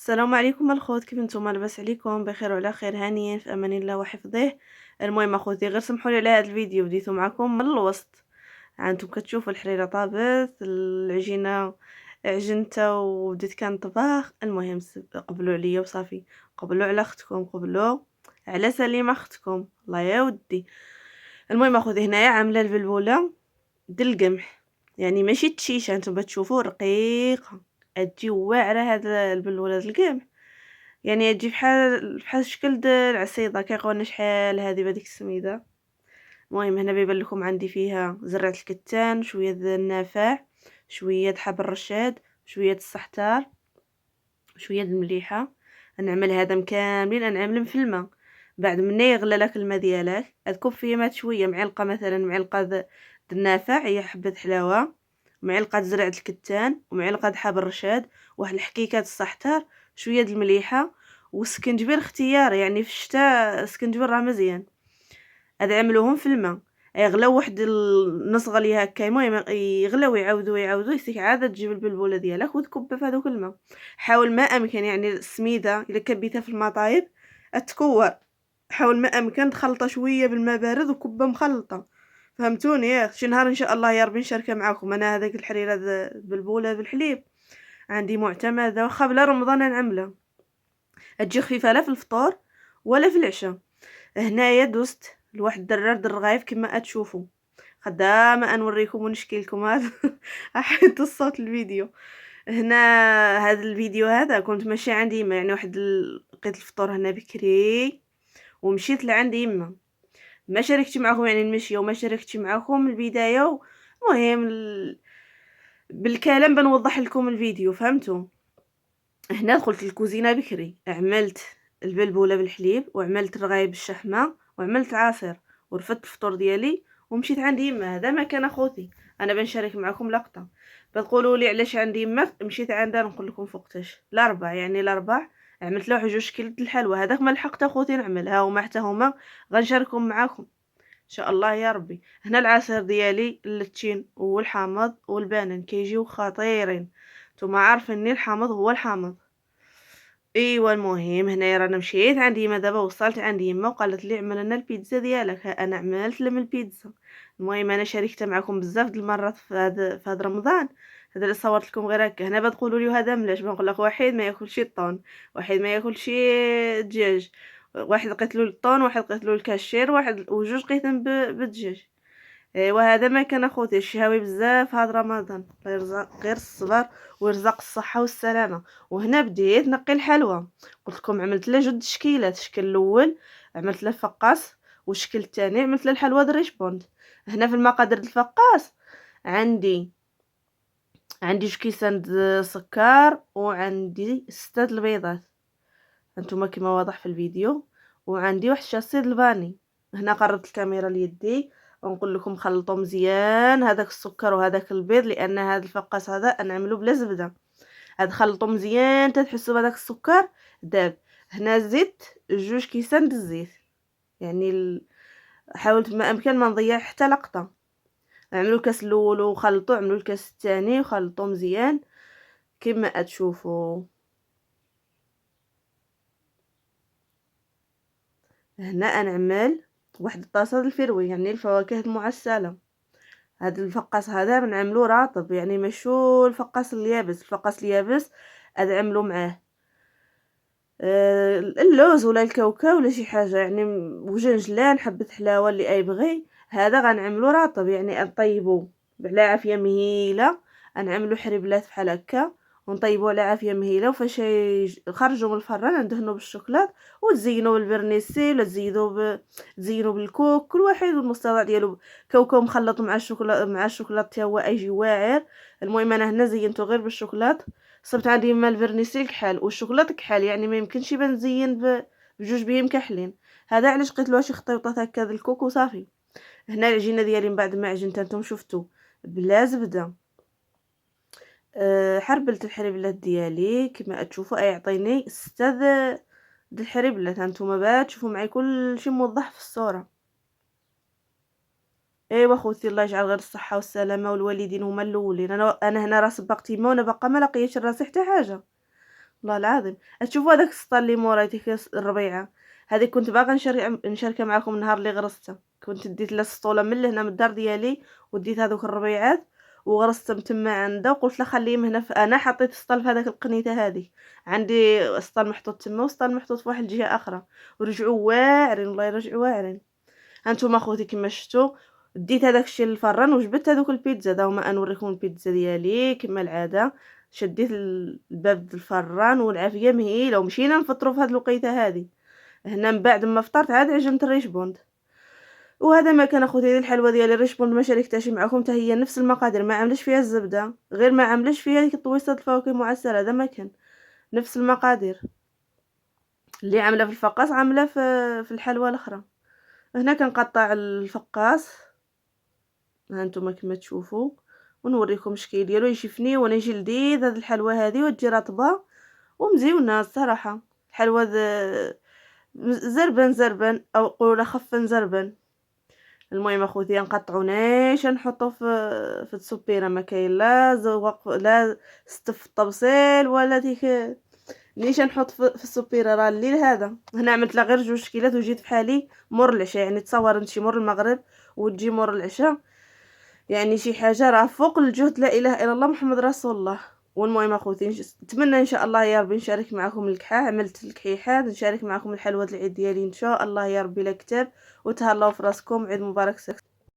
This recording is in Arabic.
السلام عليكم الخوت، كيف نتوما؟ لاباس عليكم؟ بخير وعلى خير، هانيين في امان الله وحفظه. المهم اخوتي، غير سمحوا لي على هذا الفيديو، بديتو معكم من الوسط. هانتم كتشوفوا الحريره طابت، العجينه عجنتها وبديت كنطبخ. المهم قبلوا عليا وصافي، قبلوا على اختكم، قبلوا على سليمه اختكم، الله يا ودي. المهم اخوتي، هنايا عامله البلبوله ديال القمح، يعني ماشي تشيشه، نتوما تشوفوا رقيقه، تجي واعره هاد البلبوله ديال القمح. يعني تجي بحال شكل د العصيده، كيعقولنا شحال هذه بهاديك السميده. المهم هنا بيبان لكم عندي فيها زرعه الكتان، شويه د النافع، شويه د حب الرشاد، شويه د السحتار، شويه د المليحه. نعمل هذا كاملين، نعملهم في الماء. بعد ملي يغلى لك الماء ديالك، تكب فيه ماء شويه، معلقه مثلا، معلقه د النافع هي حبه حلاوه، معلقه زرعه الكتان، ومعلقه د حب الرشاد، واحد الحكيكه د السحتار، شويه د المليحه، والسكنجبير اختياري، يعني في الشتاء السكنجبير راه مزيان. هاد عملوهم في الماء، يغلاو واحد نص غليه هكا، المهم يغلاو يعاودوا يعاودوا، يسيك عاد تجيب البلبوله ديالك وتكبها في هذوك الماء. حاول ما امكن، يعني السميده الا كبيتها في الماء طايب تكور، حاول ما امكن تخلطها شويه بالماء بارد وكبها مخلطه. فهمتوني ياك؟ شي نهار ان شاء الله يا ربي نشاركها معكم. انا هذاك الحريره البلبوله بالحليب عندي معتمده، واخا بلا رمضان نعملها، تجي خفيفه لا في الفطور ولا في العشاء. هنايا دوزت لواحد الدرار د الرغايف كما تشوفوا، خدامه نوريكم ونشكي لكم هذا حيت الصوت الفيديو. هنا هذا الفيديو هذا كنت ماشي عندي يما، يعني لقيت الفطور هنا بكري ومشيت لعند يما. ما شاركتش معكم يعني المشيه، وما شاركتش معكم البدايه. المهم بالكلام بنوضح لكم الفيديو، فهمتوا؟ هنا دخلت الكوزينه بكري، عملت البلبوله بالحليب، وعملت الرغايب بالشحمه، وعملت عصير، ورفدت الفطور ديالي ومشيت عند يما. هذا ما كان اخوتي، انا بنشارك معكم لقطه. بتقولوا لي علاش عند يما؟ مشيت عندها، نقول لكم فوقتاش. الاربع، يعني الاربع عملت له جوج كيلو الحلوى، هذاك ما لحقت اخوتي نعملها، وما حتى هما غنشاركهم معكم ان شاء الله يا ربي. هنا العصير ديالي، اللتين والحامض والبانان كيجيو خطيرين، نتوما عارفيني الحامض هو الحامض. ايوا المهم هنايا رانا مشيت عند يما، دابا وصلت عند يما وقالت لي عمل لنا البيتزا ديالك. ها انا عملت لهم البيتزا. المهم انا شاركتها معكم بزاف د المرات في هذا رمضان. هذا اللي صورت لكم غير هكا. هنا بتقولوا لي هذا ملاش، بنقول لك واحد ما ياكلش الطون، واحد ما ياكلش الدجاج، واحد لقيت له الطون، واحد لقيت له الكاشير، واحد وجوج لقيتهم بالدجاج. وهذا ما كان اخوتي الشهاوي بزاف هاد رمضان، الله يرزق غير الصبر ويرزق الصحه والسلامه. وهنا بديت نقي الحلوى، قلت لكم عملت له جوج تشكيلات. الشكل الاول عملت له الفقاس، والشكل الثاني عملت له الحلوى دريشبوند. هنا في المقادير الفقاس عندي جوج كيسان سكر، وعندي 6 البيضات انتما كما واضح في الفيديو، وعندي واحد شاسي الفاني. هنا قربت الكاميرا ليدي ونقول لكم خلطوا مزيان هذاك السكر وهذاك البيض، لان هذا الفقاس هذا نعملو بلا زبده. هاد خلطوا مزيان تتحسوا بهذاك السكر داب. هنا زدت جوج كيسان د الزيت، يعني حاولت ما امكن ما نضيع حتى لقطه. عملوا الكاس الاول وخلطوا، عملوا الكاس الثاني وخلطوا مزيان كما تشوفوا. هنا نعمل واحد الطاسه د الفروي، يعني الفواكه المعسله. هاد الفقاس هذا بنعملو رطب، يعني ماشو الفقاس اليابس. الفقاس اليابس نعملو معاه اللوز ولا الكاوكاو ولا شي حاجه، يعني وجنجلان، حبه حلاوه اللي اي بغي. هذا غنعملو رطب، يعني نطيبو على عافيه مهيله، نعملو حريبلات بحال هكا ونطيبو على عافيه مهيله، وفاش خرجوا من الفران ندهنو بالشوكولات وتزينوا بالفرنيسي، ولا تزينوا بالكوك، كل واحد والمستطاع ديالو. كاوكاو مخلط مع الشوكولا، مع الشوكولات حتى هو يجي واعر. المهم انا هنا زينته غير بالشوكولات، صبت عندي ما الفرنيسي كحل والشوكولاط كحل، يعني ما يمكنش يبان زين بجوج بهم كحلين. هذا علاش قلت له شي خطيوطات هكا د الكوك وصافي. هنا العجينه ديالي من بعد ما عجنتها نتوما شفتوا بلا زبده. حربلت الحريبلات ديالي كما تشوفوا، يعطيني 6 د الحريبلات. هانتوما باش تشوفوا معايا كلشي موضح في الصوره. ايوا خوتي، الله يجعل غير الصحه والسلامه، والوالدين هما الاولين. انا هنا راه سبقت يما وانا باقا ما لقيتش راسي حتى حاجه. والله العظيم. تشوفوا هذاك السطل اللي مورا ديك الربيعة، هذيك كنت باغا نشاركها معاكم النهار اللي غرستها، كنت ديت لها السطولة من لهنا من الدار ديالي، وديت هاذوك الربيعات وغرستهم تما عنده، وقلت لها خليهم هنا أنا حطيت السطل في هذاك القنيتة هذيك، عندي سطل محطوط تما وسطل محطوط في واحد الجهة أخرى، ورجعوا واعرين والله رجعوا واعرين. هانتوما خوتي كما شفتوا ديت هذاك الشيء للفران وجبدت هذوك البيتزا، هدا هما نوريكم البيتزا ديالي كما العاده. شديت الباب د الفران والعافيه مهيله، ومشينا نفطروا في هاد الوقيته هادي. هنا من بعد ما فطرت عاد عجنت الريشبوند. وهذا ما كان اخوتي. هذه الحلوه ديال الريشبوند ما شاركتهاش معكم، حتى هي نفس المقادير، ما عملش فيها الزبده، غير ما عملش فيها ديك طويصه الفواكه المعسله، هذا ما كان نفس المقادير اللي عامله في الفقاص عامله في الحلوه الاخرى. هنا كنقطع الفقاص، ها نتوما كما تشوفوا، ونوريكم الشكل ديالو يجي فنيو وانا يجي لذيذ. هاد الحلوه هذه وتجي رطبه ومزيونه الصراحه. الحلوه زربن زربن او قولوا خفن زربن. المهم اخوتي نقطعو نيشان نحطو في السوبيره، ما كاين لا زوق لا ستف الطبسيل ولا ديك نيشان نحط في السوبيره. راه الليل هذا هنا عملت لها غير 2 كيلات وجيت بحالي مور العشاء، يعني تصور انت مور المغرب وتجي مور العشاء، يعني شي حاجه راه فوق الجهد. لا اله الا الله محمد رسول الله. والمهم اخوتي نتمنى ان شاء الله يا ربي نشارك معكم الكحه، عملت الكحيحات، نشارك معكم الحلوى العيد ديالي ان شاء الله يا ربي لا كتاب. وتهلاو في راسكم، عيد مبارك.